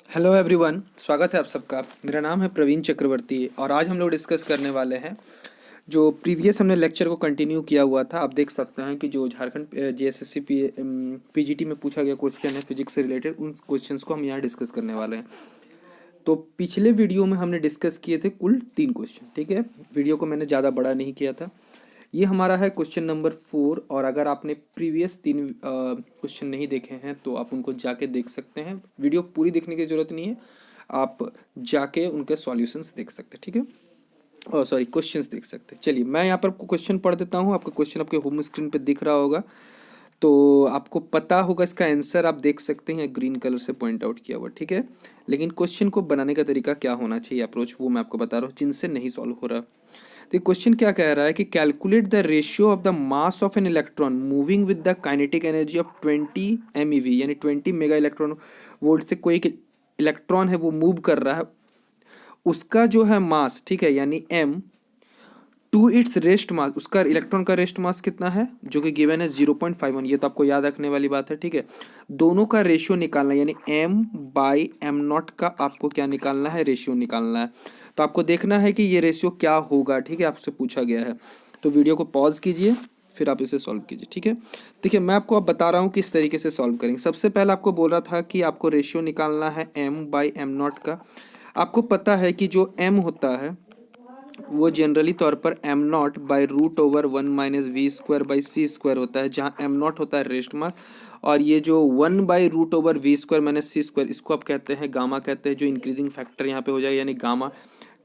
Hello everyone, स्वागत है आप सबका। मेरा नाम है प्रवीण चक्रवर्ती और आज हम लोग डिस्कस करने वाले हैं जो प्रीवियस हमने लेक्चर को कंटिन्यू किया हुआ था। आप देख सकते हैं कि जो झारखंड जेएसएससी पीजीटी में पूछा गया क्वेश्चन है फिजिक्स से रिलेटेड, उन क्वेश्चंस को हम यहाँ डिस्कस करने वाले हैं। तो पिछले वीडियो में हमने डिस्कस किए थे कुल 3 क्वेश्चन, ठीक है। वीडियो को मैंने ज़्यादा बड़ा नहीं किया था। ये हमारा है क्वेश्चन नंबर 4 और अगर आपने प्रीवियस 3 क्वेश्चन नहीं देखे हैं तो आप उनको जाके देख सकते हैं। वीडियो पूरी देखने की ज़रूरत नहीं है, आप जाके उनके सॉल्यूशंस देख सकते हैं, ठीक है। सॉरी, क्वेश्चंस देख सकते हैं। चलिए मैं यहाँ पर क्वेश्चन पढ़ देता हूँ। आपका क्वेश्चन आपके होम स्क्रीन पे दिख रहा होगा, तो आपको पता होगा इसका आंसर। आप देख सकते हैं ग्रीन कलर से पॉइंट आउट किया हुआ, ठीक है। लेकिन क्वेश्चन को बनाने का तरीका क्या होना चाहिए, अप्रोच, वो मैं आपको बता रहा हूँ जिनसे नहीं सॉल्व हो रहा। तो क्वेश्चन क्या कह रहा है कि calculate the ratio of the mass of an electron moving with the kinetic energy of 20 MeV, यानी 20 मेगा इलेक्ट्रॉन वोल्ट से कोई एक इलेक्ट्रॉन है वो मूव कर रहा है, उसका जो है मास, ठीक है, यानी m to its rest mass, उसका इलेक्ट्रॉन का रेस्ट मास कितना है जो कि गिवन है 0.51। ये तो आपको याद रखने वाली बात है, ठीक है। दोनों का रेशियो निकालना है, यानी m/m0 का आपको क्या निकालना है, रेशियो निकालना है। तो आपको देखना है कि ये रेशियो क्या होगा, ठीक है, आपसे पूछा गया है। तो वीडियो को पॉज कीजिए, फिर आप इसे सॉल्व कीजिए, ठीक है। देखिए मैं आपको अब बता रहा हूँ किस तरीके से सॉल्व करेंगे। सबसे पहले आपको बोल रहा था कि आपको रेशियो निकालना है m/m0 का। आपको पता है कि जो m होता है वो जनरली तौर पर m0/√/1 - v²/c² होता है, जहाँ m0 होता है रेस्ट मास और ये जो 1/√/v² - c², इसको आप कहते हैं गामा कहते हैं, जो इंक्रीजिंग फैक्टर यहाँ पे हो जाएगा, यानी गामा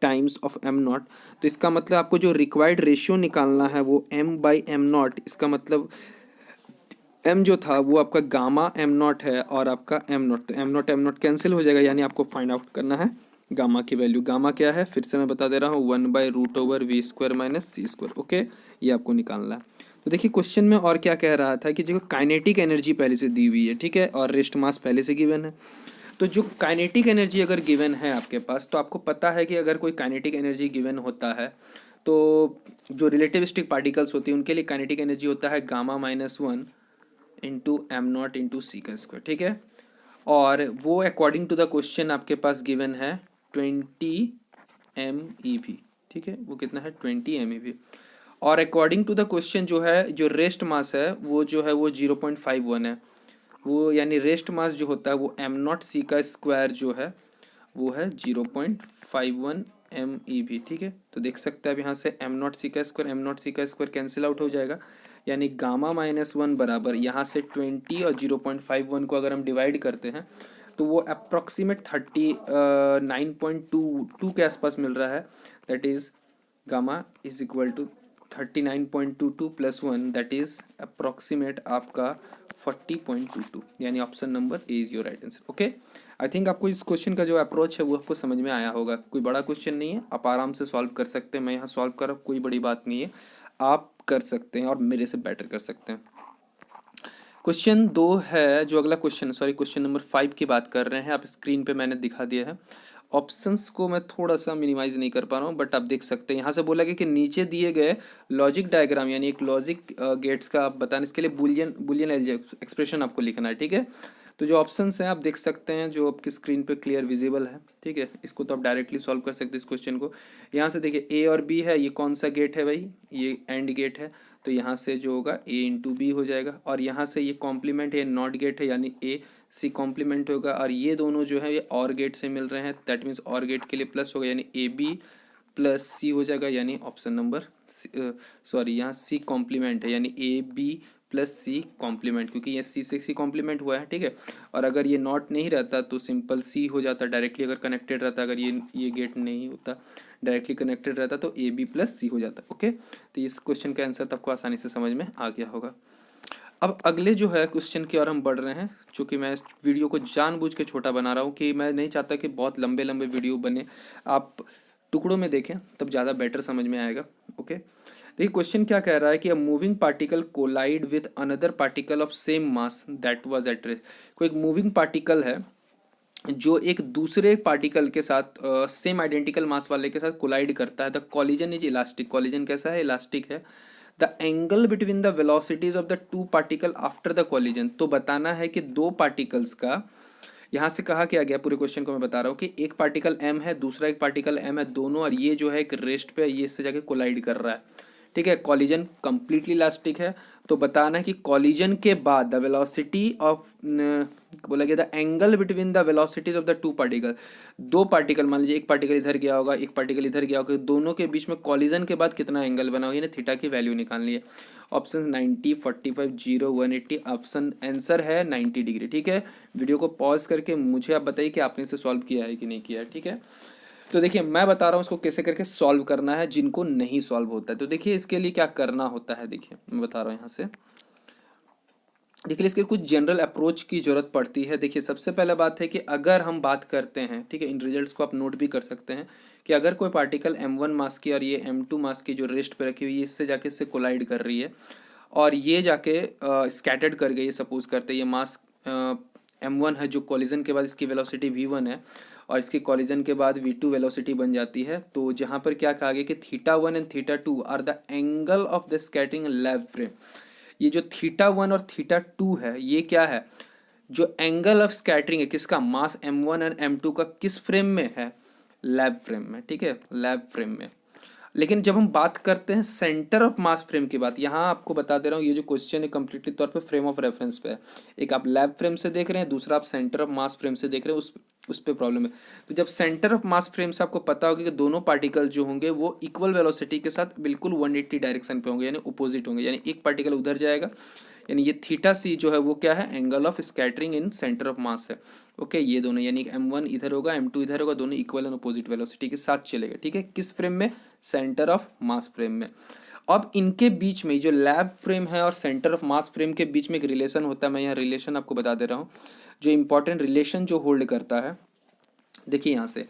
टाइम्स ऑफ m0। तो इसका मतलब आपको जो रिक्वायर्ड रेशियो निकालना है वो m/m0, इसका मतलब m जो था वो आपका गामा m0 है और आपका m0, तो m0 m0 कैंसिल हो जाएगा, यानी आपको फाइंड आउट करना है गामा की वैल्यू। गामा क्या है फिर से मैं बता दे रहा हूँ, 1/√/v² - c², ओके। ये आपको निकालना है। तो देखिए क्वेश्चन में और क्या कह रहा था कि जो काइनेटिक एनर्जी पहले से दी हुई है, ठीक है, और रेस्ट मास पहले से गिवन है। तो जो काइनेटिक एनर्जी अगर गिवन है आपके पास, तो आपको पता है कि अगर कोई काइनेटिक एनर्जी गिवन होता है तो जो रिलेटिविस्टिक पार्टिकल्स होती है उनके लिए काइनेटिक एनर्जी होता है गामा-1 इंटू m0 इंटू c², ठीक है। और वो अकॉर्डिंग टू द क्वेश्चन आपके पास गिवन है 20 MeV, ठीक है, वो कितना है 20 MeV। और अकॉर्डिंग टू द क्वेश्चन जो है, जो रेस्ट मास है वो जो है वो 0.51 है। वो यानी रेस्ट मास जो होता है वो m0 c² जो है वो है 0.51 MeV, ठीक है। तो देख सकते हैं अब यहाँ से m0 c² कैंसिल आउट हो जाएगा, यानी गामा-1 बराबर यहाँ से 20 और 0.51 को अगर हम डिवाइड करते हैं तो वो अप्रॉक्सीमेट 39.22 के आसपास मिल रहा है। That is gamma is equal to 39.22 plus 1, that is approximate आपका 40.22, यानी option number A is your right answer, okay. I think आपको इस क्वेश्चन का जो अप्रोच है वो आपको समझ में आया होगा। कोई बड़ा क्वेश्चन नहीं है, आप आराम से सॉल्व कर सकते हैं। मैं यहाँ सॉल्व कर रहा हूँ, कोई बड़ी बात नहीं है, आप कर सकते हैं और मेरे से बेटर कर सकते हैं। क्वेश्चन 2 है जो अगला क्वेश्चन, सॉरी क्वेश्चन नंबर 5 की बात कर रहे हैं। आप स्क्रीन पे मैंने दिखा दिया है। ऑप्शंस को मैं थोड़ा सा मिनिमाइज नहीं कर पा रहा हूँ, बट आप देख सकते हैं यहाँ से बोला गया कि नीचे दिए गए लॉजिक डायग्राम, यानी एक लॉजिक गेट्स का आप बताने, इसके लिए बुलियन बुलियन एक्सप्रेशन आपको लिखना है, ठीक है। तो जो ऑप्शंस हैं आप देख सकते हैं, जो आपकी स्क्रीन पे क्लियर विजिबल है, ठीक है। इसको तो आप डायरेक्टली सॉल्व कर सकते हैं इस क्वेश्चन को। यहाँ से देखिए ए और बी है, ये कौन सा गेट है भाई, ये एंड गेट है, तो यहाँ से जो होगा ए इंटू बी हो जाएगा। और यहाँ से ये कॉम्प्लीमेंट है, नॉट गेट है, यानी ए सी कॉम्प्लीमेंट होगा। और ये दोनों जो है ये और गेट से मिल रहे हैं, दैट मीन्स और गेट के लिए प्लस होगा, यानी ए बी प्लस सी हो जाएगा, यानी ऑप्शन नंबर, सॉरी यहाँ सी कॉम्प्लीमेंट है, यानी A B plus C complement, क्योंकि ये सी से सी कॉम्प्लीमेंट हुआ है, ठीक है। और अगर ये नॉट नहीं रहता तो सिंपल सी हो जाता डायरेक्टली, अगर कनेक्टेड रहता, अगर ये गेट नहीं होता, डायरेक्टली कनेक्टेड रहता तो ए बी प्लस सी हो जाता, ओके। तो इस क्वेश्चन का आंसर तो आपको आसानी से समझ में आ गया होगा। अब अगले जो है क्वेश्चन की ओर हम बढ़ रहे हैं, चूँकि मैं वीडियो को जानबूझ के छोटा बना रहा हूँ कि मैं नहीं चाहता कि बहुत लंबे लंबे वीडियो बने, आप टुकड़ों में देखें तब ज़्यादा बेटर समझ में आएगा, ओके। देखिए क्वेश्चन क्या कह रहा है कि a moving particle collide with another particle of same mass that was at rest. कोई एक मूविंग पार्टिकल है जो एक दूसरे पार्टिकल के साथ सेम आइडेंटिकल मास वाले के साथ कोलाइड करता है। The collision is elastic, collision कैसा है, इलास्टिक है। The angle between the velocities of the two particle after the collision, तो बताना है कि दो पार्टिकल्स का यहाँ से कहा क्या गया, पूरे क्वेश्चन को मैं बता रहा हूँ कि एक पार्टिकल m है, दूसरा एक पार्टिकल m है, दोनों, और ये जो है एक रेस्ट पे ये इससे जाके कोलाइड कर रहा है, ठीक है। कॉलिजन कंप्लीटली इलास्टिक है, तो बताना है कि कॉलिजन के बाद द वेलोसिटी ऑफ, बोला गया the angle between the velocities of the two particle, दो पार्टिकल, मान लीजिए एक पार्टिकल इधर गया होगा, एक पार्टिकल इधर गया होगा, दोनों के बीच में कॉलिजन के बाद कितना एंगल बना होगा, यानी थीटा की वैल्यू निकालनी है। ऑप्शन 90, 45, 0, 180, ऑप्शन आंसर है 90 डिग्री, ठीक है। वीडियो को पॉज करके मुझे आप बताइए कि आपने इसे सॉल्व किया है कि नहीं किया है, ठीक है। तो देखिए मैं बता रहा हूँ इसको कैसे करके सॉल्व करना है, जिनको नहीं सॉल्व होता है। तो देखिए इसके लिए क्या करना होता है, देखिए मैं बता रहा हूँ यहाँ से। देखिए इसके कुछ जनरल अप्रोच की जरूरत पड़ती है। देखिए सबसे पहले बात है कि अगर हम बात करते हैं, ठीक है, इन रिजल्ट्स को आप नोट भी कर सकते हैं कि अगर कोई पार्टिकल m1 मास की और ये m2 मास की जो रेस्ट पे रखी हुई है, इससे जाके इससे कोलाइड कर रही है और ये जाके स्कैटर्ड कर गई है, सपोज करते हैं ये मास m1 है जो कॉलिजन के बाद इसकी वेलोसिटी v1 है और इसके कॉलिजन के बाद v2 वेलोसिटी बन जाती है। तो जहाँ पर क्या कहा गया कि θ1 and θ2 are the angle of the scattering lab frame. ये जो θ1 और θ2 है ये क्या है, जो एंगल ऑफ स्कैटरिंग है किसका, मास m1 एंड m2 का, किस फ्रेम में है, लैब फ्रेम में, ठीक है, लैब फ्रेम में। लेकिन जब हम बात करते हैं सेंटर ऑफ मास फ्रेम की बात, यहाँ आपको बता दे रहा हूँ ये जो क्वेश्चन है कंप्लीटली तौर पे फ्रेम ऑफ रेफरेंस पे है। एक आप लैब फ्रेम से देख रहे हैं, दूसरा आप सेंटर ऑफ मास फ्रेम से देख रहे हैं, उस पे प्रॉब्लम है। तो जब सेंटर ऑफ मास फ्रेम से आपको पता होगा कि दोनों पार्टिकल जो होंगे वो इक्वल वेलोसिटी के साथ बिल्कुल 180 डायरेक्शन पे होंगे, यानी अपोजिट होंगे, यानी एक पार्टिकल उधर जाएगा, यानी ये थीटा सी जो है वो क्या है, angle of scattering in centre of mass है। ओके, ये दोनों यानी m1 इधर होगा, m2 इधर होगा, दोनों इक्वल एंड अपोजिट वेलोसिटी के साथ चलेगा, ठीक है। किस फ्रेम में, सेंटर ऑफ मास फ्रेम में। अब इनके बीच में जो लैब फ्रेम है और सेंटर ऑफ मास फ्रेम के बीच में एक रिलेशन होता है, मैं यहाँ रिलेशन आपको बता दे रहा हूँ, जो इंपॉर्टेंट रिलेशन जो होल्ड करता है। देखिए यहाँ से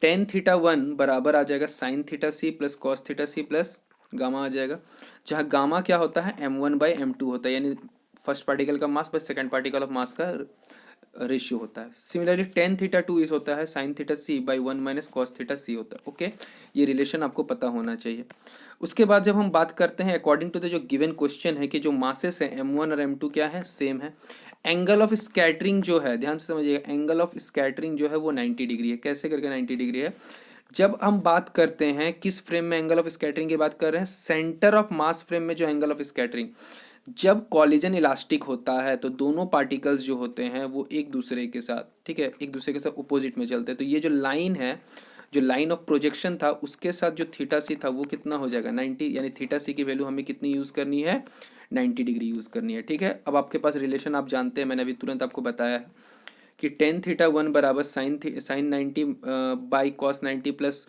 tan θ1 बराबर आ जाएगा sin θc plus cos θc plus gamma आ जाएगा, जहाँ गामा क्या होता है, m1/m2 होता है, यानी फर्स्ट पार्टिकल का mass by second particle of mass का रेशियो होता है। सिमिलरली tan θ2 इस होता है sin θc/1 minus cos θc होता है। ओके, ये रिलेशन आपको पता होना चाहिए। उसके बाद जब हम बात करते हैं अकॉर्डिंग टू द जो गिवन क्वेश्चन है कि जो मासेस है m1 और m2 क्या है, सेम है। एंगल ऑफ स्कैटरिंग जो है, ध्यान से समझिएगा, एंगल ऑफ स्कैटरिंग जो है वो 90 डिग्री है। कैसे करके 90 डिग्री है, जब हम बात करते हैं किस फ्रेम में एंगल ऑफ स्कैटरिंग की बात कर रहे हैं, सेंटर ऑफ मास फ्रेम में जो एंगल ऑफ स्कैटरिंग, जब कॉलिजन इलास्टिक होता है तो दोनों पार्टिकल्स जो होते हैं वो एक दूसरे के साथ, ठीक है, एक दूसरे के साथ अपोजिट में चलते हैं। तो ये जो लाइन है, जो लाइन ऑफ प्रोजेक्शन था उसके साथ जो थीटा सी था वो कितना हो जाएगा, 90, यानी थीटा सी की वैल्यू हमें कितनी यूज़ करनी है, 90 डिग्री यूज़ करनी है, ठीक है। अब आपके पास रिलेशन आप जानते हैं, मैंने अभी तुरंत आपको बताया है कि tan θ1 बराबर साइन 90 बाई कॉस 90 प्लस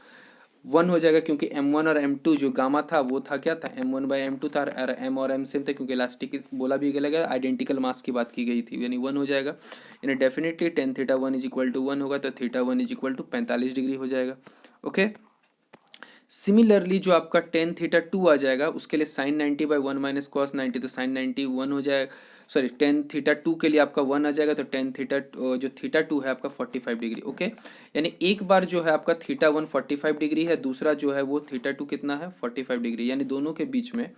1 हो जाएगा, क्योंकि m1 और m2 जो गामा था वो था क्या था, m1/m2 था, और m और m सेम थे, क्योंकि इलास्टिक बोला भी गया आइडेंटिकल मास की बात की गई थी, यानी 1 हो जाएगा। यानी definitely tan θ1 is equal to 1 होगा, तो θ1 इज इक्वल टू 45 डिग्री हो जाएगा। ओके, सिमिलरली जो आपका tan θ2 आ जाएगा उसके लिए sin 90/1 माइनस कॉस 90, तो sin 90 1 हो जाएगा, सॉरी tan θ2 के लिए आपका 1 आ जाएगा, तो tan थीटा जो θ2 है आपका 45 डिग्री। ओके, यानी एक बार जो है आपका θ1 45 डिग्री है, दूसरा जो है वो θ2 कितना है, 45 डिग्री, यानी दोनों के बीच में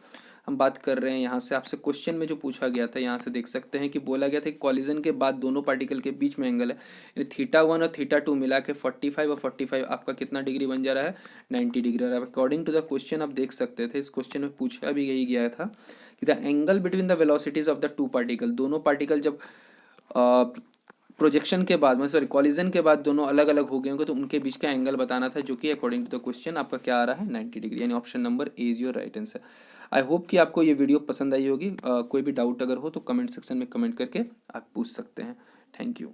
हम बात कर रहे हैं। यहाँ से आपसे क्वेश्चन में जो पूछा गया था, यहाँ से देख सकते हैं कि बोला गया था कि कॉलिजन के बाद दोनों पार्टिकल के बीच में एंगल है, यानी θ1 और θ2 मिला के 45 और 45 आपका कितना डिग्री बन जा रहा है, 90 डिग्री। और अकॉर्डिंग टू द क्वेश्चन आप देख सकते थे, इस क्वेश्चन में पूछा भी यही गया था कि the angle between the velocities of the two particle, दोनों पार्टिकल जब प्रोजेक्शन के बाद, सॉरी कॉलिजन के बाद दोनों अलग अलग हो गए होंगे, तो उनके बीच का एंगल बताना था, जो कि अकॉर्डिंग टू द क्वेश्चन आपका क्या आ रहा है, 90 डिग्री, यानी option number A is your right answer. I hope कि आपको ये वीडियो पसंद आई होगी। कोई भी डाउट अगर हो तो कमेंट सेक्शन में कमेंट करके आप पूछ सकते हैं। Thank you.